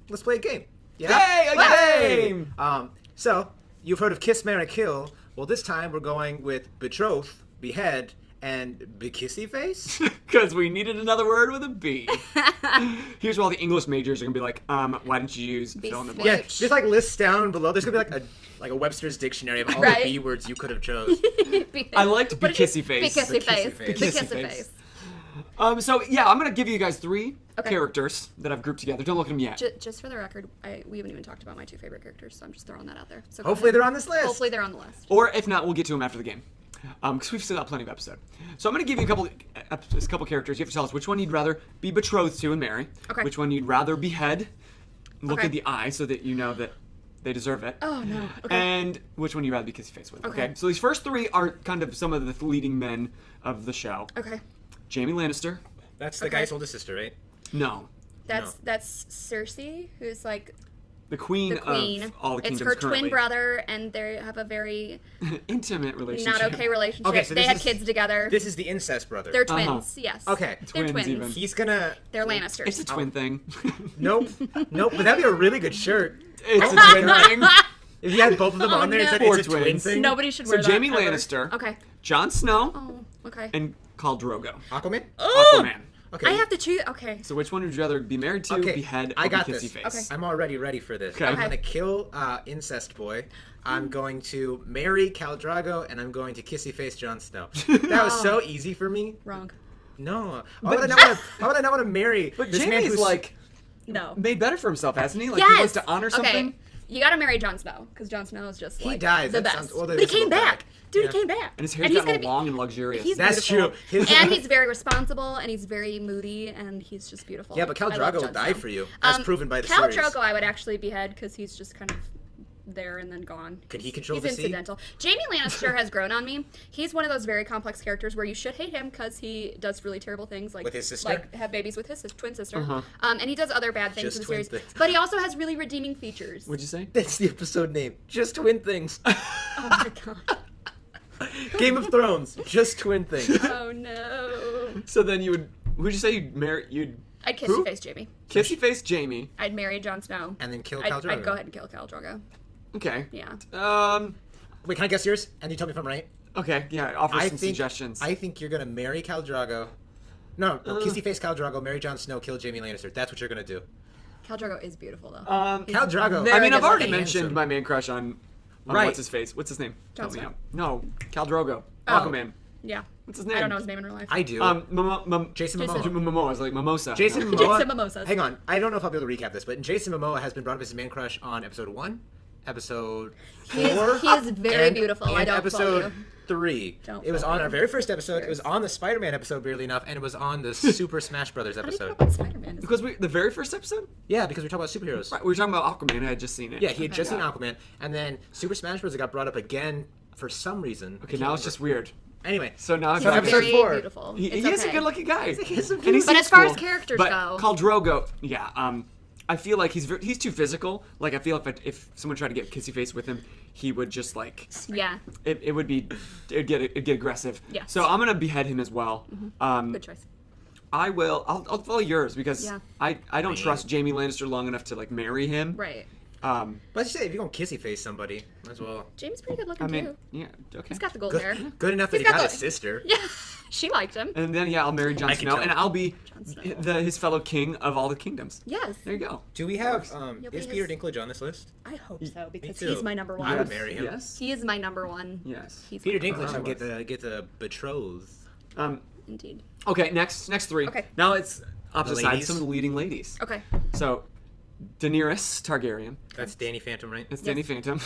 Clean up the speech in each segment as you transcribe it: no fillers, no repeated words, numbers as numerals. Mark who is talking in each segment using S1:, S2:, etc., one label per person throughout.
S1: let's play a game. Yeah?
S2: Yay, a game!
S1: So, you've heard of Kiss, Marry, Kill. Well, this time we're going with Betroth, Behead, and Be Kissy Face.
S2: Because we needed another word with a B. Here's where all the English majors are going to be like, why didn't you use fill in the blank?
S1: Yeah, just like lists down below. There's going to be like a Webster's dictionary of all the B words you could have chose.
S2: I liked Be Kissy Face.
S3: Be Kissy Face.
S1: Be
S3: Be
S1: Kissy
S3: Kissy Face.
S2: So, yeah, I'm going to give you guys 3 characters that I've grouped together. Don't look at them yet.
S3: Just for the record, we haven't even talked about my 2 favorite characters, so I'm just throwing that out there. So
S1: Hopefully they're on this list.
S3: Hopefully they're on the list.
S2: Or if not, we'll get to them after the game. Because we've still got plenty of episode. So I'm going to give you a couple characters. You have to tell us which one you'd rather be betrothed to and marry.
S3: Okay.
S2: Which one you'd rather behead. Look at the eye so that you know that they deserve it.
S3: Oh, no. Okay.
S2: And which one you'd rather be kissy face with. Okay. So these first 3 are kind of some of the leading men of the show.
S3: Okay.
S2: Jaime Lannister.
S1: That's the guy's oldest sister, right?
S2: No.
S3: That's Cersei, who's like
S2: The queen of all the kingdoms
S3: It's her
S2: currently.
S3: twin brother, and they have a very
S2: intimate relationship.
S3: not okay relationship.
S1: Okay, so
S3: they
S1: this
S3: had
S1: is-
S3: kids together.
S1: This is the incest brother.
S3: They're twins, yes.
S1: Okay.
S3: They're
S2: Twins
S3: twins.
S2: even.
S1: He's gonna...
S3: They're Lannisters.
S2: It's a twin thing.
S1: Nope. But that'd be a really good shirt.
S2: It's a twin thing.
S1: If you had both of them on there,
S3: no.
S1: it's a twin
S2: twins.
S1: thing.
S3: Nobody should
S2: So
S3: wear that.
S2: Jaime
S3: ever.
S2: Lannister.
S3: Okay.
S2: Jon Snow.
S3: Oh, okay.
S2: And Khal Drogo.
S1: Aquaman?
S2: Aquaman.
S1: Okay.
S3: I have to choose. Okay.
S2: So which one would you rather be married to, behead, or
S1: I got
S2: be kissy
S1: this.
S2: face?
S3: Okay.
S1: I'm already ready for this.
S2: Okay.
S1: I'm
S2: Okay.
S1: gonna kill incest boy. I'm going to marry Khal Drogo, and I'm going to kissy face Jon Snow. That was so easy for me.
S3: Wrong.
S1: No. Why would I not want to marry
S2: But
S1: this man
S2: Jaime's
S1: who's
S2: like
S3: No.
S2: made better for himself, hasn't he? Like
S3: Yes.
S2: he wants to honor something.
S3: Okay. You gotta marry Jon Snow because Jon Snow is just like
S1: He dies.
S3: the
S1: That
S3: best.
S1: sounds- well,
S3: but he
S1: this
S3: came
S1: will die.
S3: back, dude.
S1: Yeah.
S3: He came back,
S2: And his hair's
S3: he's
S2: gotten
S3: gonna be-
S2: long and luxurious.
S3: He's
S1: That's
S3: beautiful.
S1: true.
S3: And he's very responsible, and he's very moody, and he's just beautiful.
S1: Yeah, but Khal
S3: I love
S1: Drogo will
S3: Jon
S1: die
S3: Snow.
S1: for you, as proven by the
S3: Khal
S1: series.
S3: Drogo, I would actually behead because he's just kind of there and then gone.
S1: Can he control
S3: He's
S1: the sea?
S3: incidental. Jaime Lannister has grown on me. He's one of those very complex characters where you should hate him because he does really terrible things, like
S1: With his sister?
S3: like have babies with his twin sister, and he does other bad things
S1: Just
S3: in the
S1: twin
S3: series.
S1: things.
S3: But he also has really redeeming features.
S2: What'd you say?
S1: That's the episode name. Just twin things.
S3: Oh my god.
S1: Game of Thrones. Just twin things.
S3: Oh no.
S2: So then you would. Who'd you say you'd marry? You'd
S3: I'd kiss
S2: Who?
S3: your face, Jamie.
S2: kissy face Jaime.
S3: I'd marry Jon Snow.
S1: And then kill
S3: I'd,
S1: Khal Drogo.
S3: I'd go ahead and kill Khal Drogo.
S2: Okay.
S3: Yeah.
S1: Wait, can I guess yours? And you tell me if I'm right?
S2: Okay. Yeah. Offer some suggestions.
S1: I think you're gonna marry Khal Drogo. No, kissy face Khal Drogo, marry Jon Snow, kill Jaime Lannister. That's what you're gonna do.
S3: Khal Drogo is beautiful though.
S1: Khal Drogo.
S3: very
S2: I mean, I've
S3: good
S2: already
S3: looking.
S2: mentioned
S1: Handsome.
S2: my man crush on
S1: Right.
S2: what's his face? What's his name?
S3: Jon
S2: Help me
S3: Snow.
S2: out. No, Khal Drogo.
S3: Oh.
S2: Aquaman.
S3: Yeah.
S2: What's his name?
S3: I don't know his name in real life.
S1: I do.
S3: Jason.
S1: Jason Momoa.
S2: Momoa. I was like Mimosa.
S1: Jason
S2: No.
S1: Momoa.
S3: Jason Mimosas.
S1: Hang on. I don't know if I'll be able to recap this, but Jason Momoa has been brought up as a man crush on episode 1, episode 4.
S3: He is very
S1: and-
S3: beautiful. I
S1: and
S3: don't
S1: episode
S3: fault you.
S1: 3.
S3: Don't
S1: It was
S3: fault
S1: on
S3: you.
S1: our very first episode. It was on the Spider-Man episode, weirdly enough, and it was on the Super Smash Brothers
S3: How did you know
S1: episode.
S3: about Spider-Man?
S2: Because the very first episode.
S1: Yeah, because we talk about superheroes.
S2: Right. We were talking about Aquaman. I had just seen it.
S1: Yeah, he had just seen Aquaman, and then Super Smash Bros. Got brought up again for some reason.
S2: Okay. Now it's just weird.
S1: Anyway,
S2: So now I've
S1: So
S2: got
S1: episode
S3: very
S1: 4.
S3: beautiful.
S2: He
S3: It's
S2: is a
S3: okay.
S2: good-looking guy. And he
S3: But
S2: seems
S3: as far as
S2: cool.
S3: characters
S2: but
S3: go-
S2: Khal Drogo, yeah. I feel like he's too physical. Like I feel if someone tried to get kissy face with him, he would just like
S3: Yeah.
S2: it'd get aggressive.
S3: Yeah.
S2: So I'm gonna behead him as well.
S3: Good choice.
S2: I will. I'll follow yours because
S3: Yeah.
S2: I don't trust Jaime Lannister long enough to like marry him.
S3: Right.
S1: but let's say if you're gonna kissy face somebody, as well.
S3: James pretty good looking
S2: I mean,
S3: too.
S2: yeah. Okay.
S3: He's got the gold hair.
S1: Good enough that
S3: He's
S1: he
S3: got
S1: got a
S3: the-
S1: sister.
S3: Yeah. She liked him.
S2: And then I'll marry Jon
S1: can
S2: Snow,
S1: tell.
S2: and I'll be
S3: Snow.
S2: his fellow king of all the kingdoms.
S3: Yes.
S2: There you go.
S1: Do we have
S3: You'll be
S1: is
S3: his-
S1: Peter Dinklage on this list?
S3: I hope so because
S1: too.
S3: he's my number one.
S1: I would marry him.
S2: Yes.
S3: He is my number one.
S2: Yes.
S3: He's
S1: Peter
S3: my number
S1: Dinklage
S3: one.
S1: can get the betrothed.
S3: Indeed.
S2: Okay. Next 3.
S3: Okay.
S2: Now it's opposite
S1: The
S2: sides.
S1: ladies?
S2: Some of the leading ladies.
S3: Okay.
S2: So, Daenerys Targaryen.
S1: That's Danny Phantom, right?
S2: That's Dany Phantom.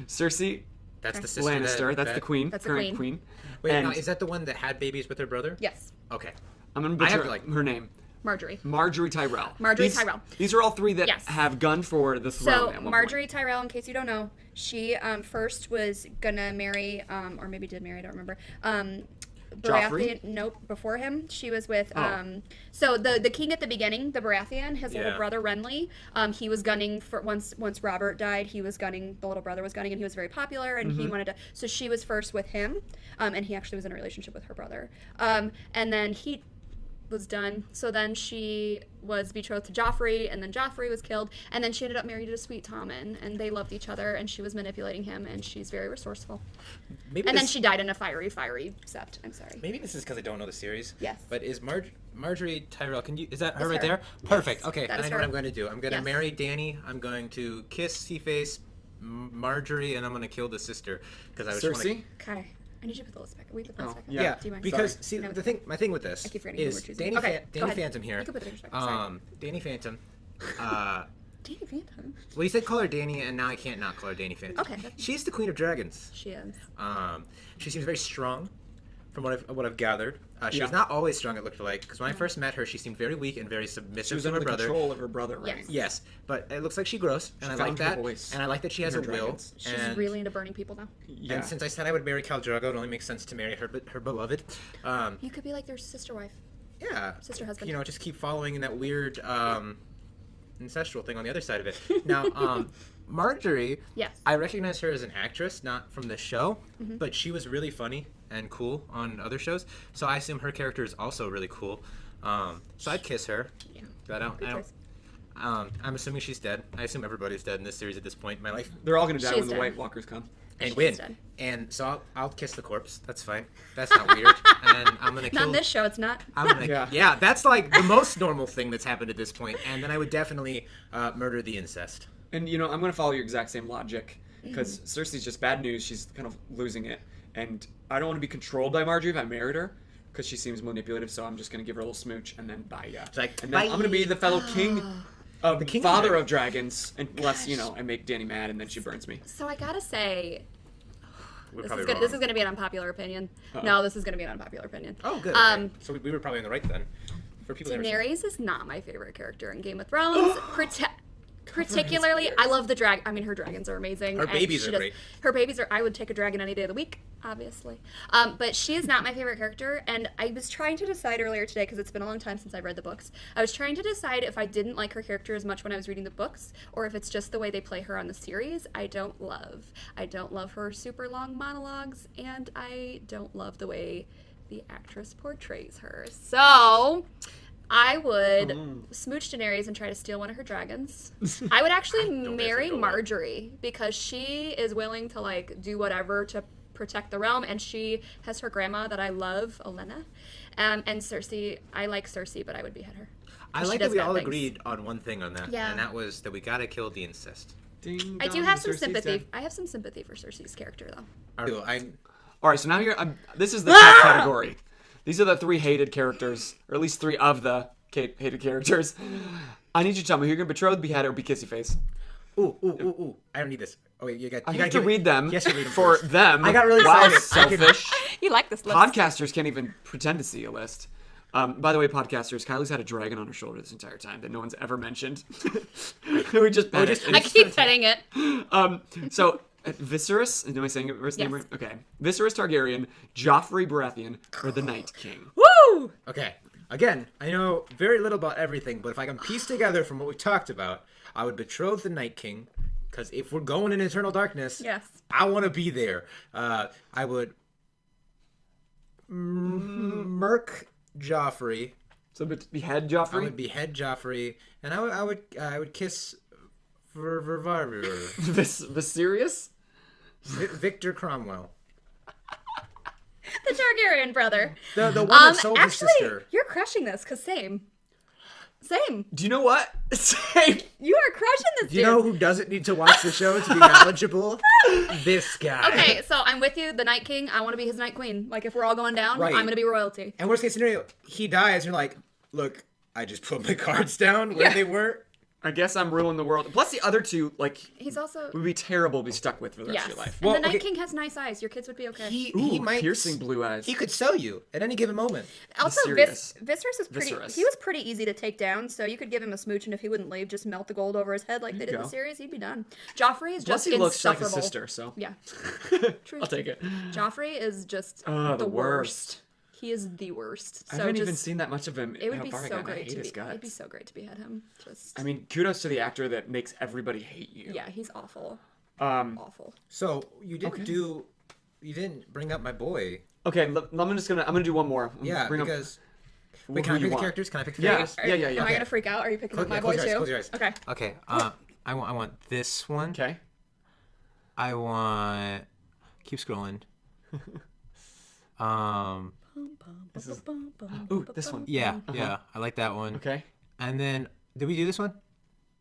S2: Cersei
S1: That's the sister.
S2: Lannister. That's the queen.
S3: That's the
S2: current
S3: queen.
S1: Wait,
S2: And
S1: now, is that the one that had babies with her brother?
S3: Yes.
S1: Okay.
S2: I'm gonna
S1: I have
S2: butcher
S1: to, like-
S2: her name.
S3: Marjorie.
S2: Marjorie Tyrell.
S3: Marjorie
S2: These-
S3: Tyrell.
S2: These are all 3 that
S3: Yes.
S2: have gunned for the throne.
S3: So
S2: at one
S3: Marjorie Tyrell, in case you don't know, she first was gonna marry, or maybe did marry, I don't remember.
S2: Joffrey?
S3: Baratheon. Nope. Before him, she was with.
S2: Oh.
S3: So the king at the beginning, the Baratheon, his little
S1: Yeah.
S3: brother Renly. He was gunning for once Robert died. He was gunning. The little brother was gunning, and he was very popular. And he wanted to. So she was first with him, and he actually was in a relationship with her brother. And then he was done. So then she was betrothed to Joffrey, and then Joffrey was killed, and then she ended up married to Sweet Tommen, and they loved each other, and she was manipulating him, and she's very resourceful. And then she died in a fiery sept. I'm sorry.
S1: Maybe this is because I don't know the series.
S3: Yes.
S1: But is Marjorie Tyrell? Is that her
S3: That's
S1: right
S3: her.
S1: there? Perfect. Okay,
S3: that
S1: I
S3: is
S1: know what
S3: her.
S1: I'm going to do. I'm going to
S3: Yes.
S1: marry Dany. I'm going to kissy face Marjorie, and I'm going to kill the sister because I was
S2: Cersei?
S3: Okay. I need you to put the list back. We put the list back.
S2: yeah.
S1: Yeah,
S3: Do you mind?
S1: because
S3: Sorry.
S1: see
S3: No.
S1: my thing with this
S3: I keep forgetting who
S1: is
S3: we're choosing.
S1: Danny,
S3: Okay, go
S1: Danny
S3: ahead.
S1: Phantom here.
S3: You can put the pictures back. Sorry.
S1: Danny Phantom.
S3: Danny Phantom.
S1: Well, you said call her Danny, and now I can't not call her Danny Phantom.
S3: Okay.
S1: She's the Queen of Dragons.
S3: She is.
S1: She seems very strong, from what I've gathered. She
S2: Yeah.
S1: was not always strong, it looked like, because when I first met her, she seemed very weak and very submissive
S2: She was
S1: to
S2: under
S1: her
S2: the
S1: brother.
S2: control of her brother, right?
S3: Yes.
S1: Yes, but it looks like she grows, and I like
S2: found her
S1: that.
S2: voice
S1: And I like that she has a
S2: in her
S1: will.
S2: dragons.
S3: She's
S1: and,
S3: really into burning people now.
S2: Yeah.
S1: and since I said I would marry Khal Drogo, it only makes sense to marry her beloved.
S3: You could be like their sister wife.
S1: Yeah.
S3: Sister husband.
S1: You know, just keep following in that weird ancestral thing on the other side of it. Now, Marjorie,
S3: Yes.
S1: I recognize her as an actress, not from the show, but she was really funny and cool on other shows. So I assume her character is also really cool. So I'd kiss her.
S3: Yeah.
S1: But
S3: Good choice.
S1: I'm assuming she's dead. I assume everybody's dead in this series at this point in my life.
S2: They're all going to die
S3: She's
S2: when the
S3: dead.
S2: White Walkers come.
S1: And
S3: She's
S1: win.
S3: dead.
S1: And so I'll kiss the corpse. That's fine. That's not weird. And I'm gonna kill.
S3: Not in this show, it's not.
S1: I'm gonna,
S2: Yeah.
S1: yeah, that's like the most normal thing that's happened at this point. And then I would definitely murder the incest.
S2: And, you know, I'm going to follow your exact same logic, because Cersei's just bad news. She's kind of losing it. And I don't want to be controlled by Marjorie if I married her, because she seems manipulative, so I'm just going to give her a little smooch, and then bye, yeah.
S1: It's like,
S2: And then I'm going to be the fellow king,
S1: The king
S2: father
S1: of
S2: of dragons, unless, you know, I make Dany mad, and then she burns me.
S3: So I gotta say,
S1: We're
S3: this
S1: probably
S3: is,
S1: wrong.
S3: this is gonna be an unpopular opinion. No, this is gonna be an unpopular opinion.
S1: Oh, good.
S3: Um,
S1: Okay. So we were probably on the right then. For people that are
S3: Daenerys is not my favorite character in Game of Thrones. Particularly, I love the drag. I mean, her dragons are amazing.
S1: Her
S3: and
S1: babies
S3: she
S1: are
S3: does-
S1: great.
S3: Her babies are. I would take a dragon any day of the week, obviously. But she is not my favorite character. And I was trying to decide earlier today, because it's been a long time since I read the books. I was trying to decide if I didn't like her character as much when I was reading the books, or if it's just the way they play her on the series. I don't love her super long monologues, and I don't love the way the actress portrays her. So I would smooch Daenerys and try to steal one of her dragons. I would actually marry
S1: go well.
S3: Marjorie, because she is willing to like do whatever to protect the realm, and she has her grandma that I love, Olenna. And Cersei, I like Cersei, but I would behead her.
S1: I
S3: 'Cause she
S1: like that
S3: does
S1: we
S3: bad
S1: all
S3: things.
S1: agreed on one thing on that.
S3: Yeah.
S1: And that was that we gotta kill the incest.
S2: Ding
S3: I do
S2: dong,
S3: have some
S2: Cersei's
S3: sympathy.
S2: dead.
S3: I have some sympathy for Cersei's character, though.
S2: All right, so now this is the top category. These are the 3 hated characters, or at least 3 of the hated characters. I need you to tell me who you're going to betroth, behead, or be kissy face.
S1: Ooh. I don't need this. Oh, wait, you got
S2: I have to read them
S1: Yes, you read them
S2: for
S1: first.
S2: them.
S1: I got really
S2: Wow,
S1: excited.
S2: selfish.
S3: You like this list?
S2: Podcasters can't even pretend to see a list. By the way, podcasters, Kylie's had a dragon on her shoulder this entire time that no one's ever mentioned. We just pet it.
S3: I keep petting it.
S2: So, Viserys, am I saying it first name
S3: Yes.
S2: right? Okay. Viserys Targaryen, Joffrey Baratheon, or the Night King?
S3: Woo!
S1: Okay. Again, I know very little about everything, but if I can piece together from what we talked about, I would betroth the Night King, because if we're going in Eternal Darkness,
S3: Yes.
S1: I want to be there. I would murk Joffrey.
S2: So, behead
S1: I
S2: Joffrey?
S1: would behead Joffrey, and I would kiss
S2: Viserys?
S1: Victor Cromwell,
S3: The Targaryen brother.
S1: the one that sold his
S3: Actually,
S1: sister.
S3: you're crushing this, because same.
S2: Do you know what? Same.
S3: You are crushing this,
S1: Do you
S3: dude.
S1: know who doesn't need to watch the show to be knowledgeable? This guy.
S3: Okay, so I'm with you. The Night King, I want to be his Night Queen. Like, if we're all going down,
S1: Right.
S3: I'm going to be royalty.
S1: And worst case scenario, he dies, and you're like, look, I just put my cards down where they were.
S2: I guess I'm ruling the world. Plus, the other 2, like,
S3: He's also...
S2: would be terrible to be stuck with for the rest
S3: Yes.
S2: of your life.
S3: And
S1: Well,
S3: the Night
S1: okay.
S3: King has nice eyes. Your kids would be okay.
S1: He might
S2: piercing blue eyes.
S1: He could sell you at any given moment.
S3: Also,
S2: Viserys.
S3: Viserys is pretty...
S2: Viserys.
S3: He was pretty easy to take down, so you could give him a smooch, and if he wouldn't leave, just melt the gold over his head like they did in
S2: go.
S3: the series, he'd be done. Joffrey is
S2: Plus,
S3: just
S2: he looks like
S3: insufferable.
S2: his sister, so
S3: Yeah. True.
S2: I'll take it.
S3: Joffrey is just
S2: The
S3: the
S2: worst.
S3: He is the worst.
S2: I
S3: So
S2: haven't
S3: just,
S2: even seen that much of him.
S3: It would
S2: how
S3: be
S2: far I
S3: so
S2: got, and I
S3: great
S2: hate
S3: to
S2: his
S3: be. It'd be
S2: guts.
S3: so great to behead him. Just.
S2: I mean, kudos to the actor that makes everybody hate you.
S3: Yeah, he's awful.
S2: Awful.
S1: So you didn't bring up my boy.
S2: Okay, I'm gonna do one more.
S1: Yeah,
S2: Bring up-
S1: because Wait, can
S2: who
S1: I
S2: you
S1: pick the
S2: want.
S1: characters? Can I pick the
S2: Yeah.
S1: characters?
S2: Yeah.
S3: Am I gonna freak out? Are you picking up my boy too?
S1: Close your eyes.
S3: Okay.
S1: Okay. I want this one.
S2: Okay.
S1: I want. Keep scrolling.
S2: Ooh, this one.
S1: Yeah. I like that one.
S2: Okay.
S1: And then, did we do this one?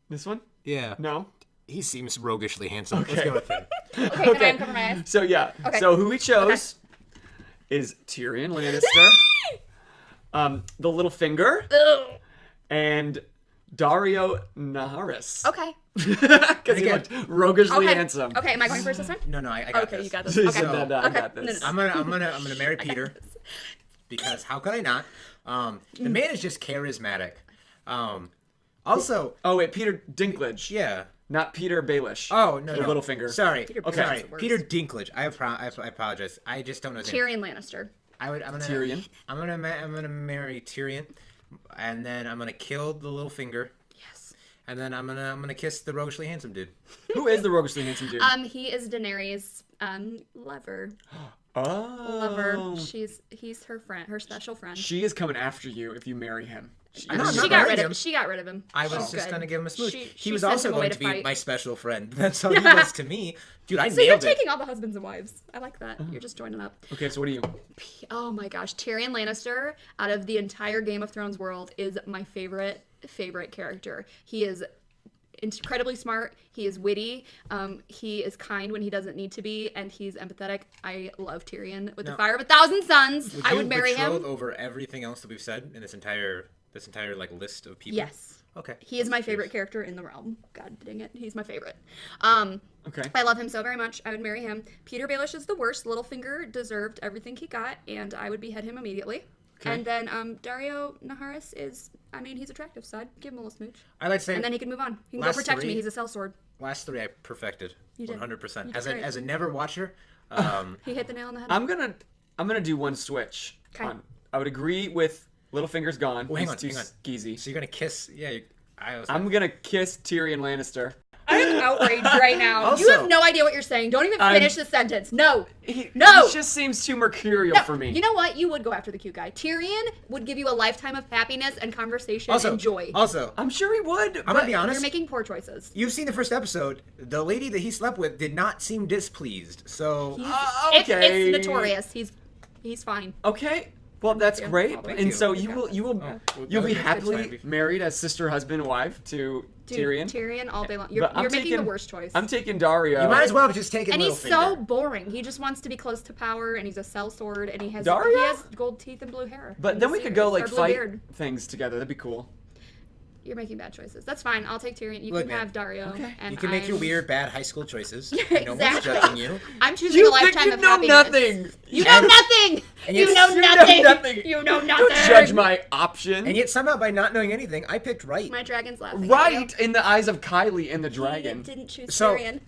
S2: This one?
S1: Yeah.
S2: No.
S1: He seems roguishly handsome.
S2: Okay.
S1: Let's go with him.
S3: Okay, can I uncover my eyes?
S2: So yeah.
S3: Okay.
S2: So who we chose is Tyrion Lannister, the little finger,
S3: Ugh.
S2: and Dario Naharis.
S3: Okay.
S2: Because he looked roguishly
S3: Okay.
S2: handsome.
S3: Okay, am I going first this time?
S1: No, I got
S3: Okay,
S1: this.
S3: you got this.
S2: He
S3: Okay.
S2: said that, I
S3: Okay.
S2: got this.
S3: No.
S1: I'm gonna marry Peter because how could I not? The man is just charismatic. Also,
S2: Oh wait, Peter Dinklage.
S1: yeah.
S2: Not Peter Baelish.
S1: Oh no,
S2: The Littlefinger.
S1: Sorry,
S3: Peter
S1: okay.
S3: Baelish
S1: Sorry,
S3: is the worst.
S1: Peter Dinklage. I apologize. I just don't know his name.
S3: Tyrion Lannister.
S1: I'm gonna
S2: Tyrion.
S1: I'm gonna marry Tyrion, and then I'm gonna kill the Littlefinger,
S3: Yes.
S1: and then I'm gonna kiss the roguishly handsome dude.
S2: Who is the roguishly handsome dude?
S3: He is Daenerys' lover.
S2: Oh.
S3: Lover. He's her friend, her special friend.
S2: She is coming after you if you marry him.
S1: I'm not
S3: She got
S1: marrying
S3: rid
S1: him.
S3: of. She got rid of him.
S1: I was
S3: She's
S1: just
S3: good.
S1: gonna give him a smooch.
S3: She
S1: He was
S3: sent
S1: also
S3: him away
S1: going to be
S3: fight.
S1: my special friend. That's how he was to me. Dude, I
S3: So you're
S1: nailed it.
S3: taking all the husbands and wives. I like that. You're just joining up.
S2: Okay, so what do you?
S3: Oh my gosh, Tyrion Lannister out of the entire Game of Thrones world is my favorite character. He is incredibly smart. He is witty. He is kind when he doesn't need to be, and he's empathetic. I love Tyrion with the fire of 1,000 suns. I would marry him.
S1: Betroth over everything else that we've said in this entire like list of people.
S3: Yes.
S1: Okay.
S3: He is my favorite character in the realm. God dang it, he's my favorite.
S2: Okay.
S3: I love him so very much. I would marry him. Peter Baelish is the worst. Littlefinger deserved everything he got, and I would behead him immediately.
S2: Okay.
S3: And then Dario Naharis is, he's attractive, so I'd give him a little smooch.
S1: I like to say
S3: And then he can move on. He can go
S1: last
S3: protect me.
S1: three-
S3: He's a sellsword.
S1: last three I perfected.
S3: You did.
S1: 100%.
S3: You did
S1: As
S3: great.
S1: a never watcher,
S3: He hit the nail on the head.
S2: I'm gonna do one switch.
S3: Okay.
S2: I would agree with Littlefinger's gone.
S1: Well, hang
S2: He's
S1: on,
S2: too
S1: hang on.
S2: skeezy.
S1: so you're gonna kiss? Yeah.
S2: I'm gonna kiss Tyrion Lannister.
S3: I'm outraged right now.
S1: Also-
S3: You have no idea what you're saying. Don't even finish the sentence. No. No.
S2: He just seems too mercurial
S3: No.
S2: for me.
S3: You know what? You would go after the cute guy. Tyrion would give you a lifetime of happiness and conversation
S1: also,
S3: and joy.
S1: Also,
S2: I'm sure he would.
S1: I'm gonna be honest.
S3: You're making poor choices.
S1: You've seen the first episode. The lady that he slept with did not seem displeased. So
S2: Okay.
S3: It's notorious. He's fine.
S2: Okay. Well, that's
S3: Yeah.
S2: great.
S3: Thank
S2: And
S1: you.
S2: so
S3: You got
S2: you'll
S1: well,
S2: you'll be
S1: that's
S2: happily
S1: fine.
S2: married as sister, husband, and wife to
S3: Dude,
S2: Tyrion.
S3: Tyrion all day long. You're
S2: But I'm
S3: making the
S2: taking-
S3: worst choice.
S2: I'm taking Dario.
S1: you might as well just take it.
S3: and he's so
S1: Littlefinger.
S3: boring. He just wants to be close to power, and he's a sellsword, and he has
S2: Dario?
S3: gold teeth and blue hair.
S2: But
S3: in
S2: then
S3: the
S2: we could go
S3: series.
S2: like
S3: Or blue
S2: fight
S3: beard.
S2: things together. That'd be cool.
S3: You're making bad choices. That's fine. I'll take Tyrion. You
S1: Look,
S3: can
S1: man.
S3: have Dario.
S2: Okay.
S3: And
S1: You can make your
S3: I'm-
S1: weird, bad high school choices.
S3: Exactly.
S1: No one's judging you.
S3: I'm choosing a lifetime
S2: you
S3: of
S2: know
S3: happiness.
S2: nothing.
S3: You know nothing.
S1: And
S3: You
S1: yet-
S3: know
S1: you
S2: know
S3: nothing.
S2: nothing.
S3: You know nothing.
S2: Don't judge my option.
S1: And yet somehow by not knowing anything, I picked right.
S3: My dragon's laughing. at
S2: Right in the eyes of Kylie and the
S3: you.
S2: dragon.
S3: You didn't choose
S1: So-
S3: Tyrion.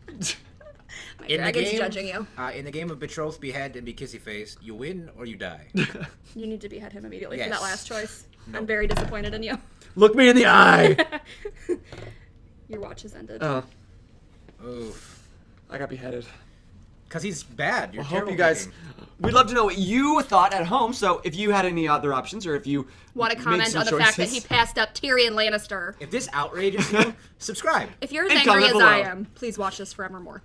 S3: My
S1: In the
S3: dragon's
S1: game,
S3: judging you.
S1: In the game of Betroth, Behead, and Be Kissy Face, you win or you die.
S3: You need to behead him immediately for
S1: Yes.
S3: that last choice. I'm very disappointed in you.
S2: Look me in the eye.
S3: Your watch has ended.
S2: Oh,
S1: Oof.
S2: I got beheaded.
S1: Because he's bad. You're
S2: I hope
S1: terrible
S2: you guys.
S1: picking.
S2: We'd love to know what you thought at home. So if you had any other options, or if you
S3: Want to
S2: made
S3: comment
S2: some
S3: on the fact that he
S2: choices-
S3: passed up Tyrion Lannister?
S1: If this outrages you, subscribe.
S3: If you're as
S2: And
S3: angry
S2: comment
S3: as
S2: below.
S3: I am, please watch this forevermore.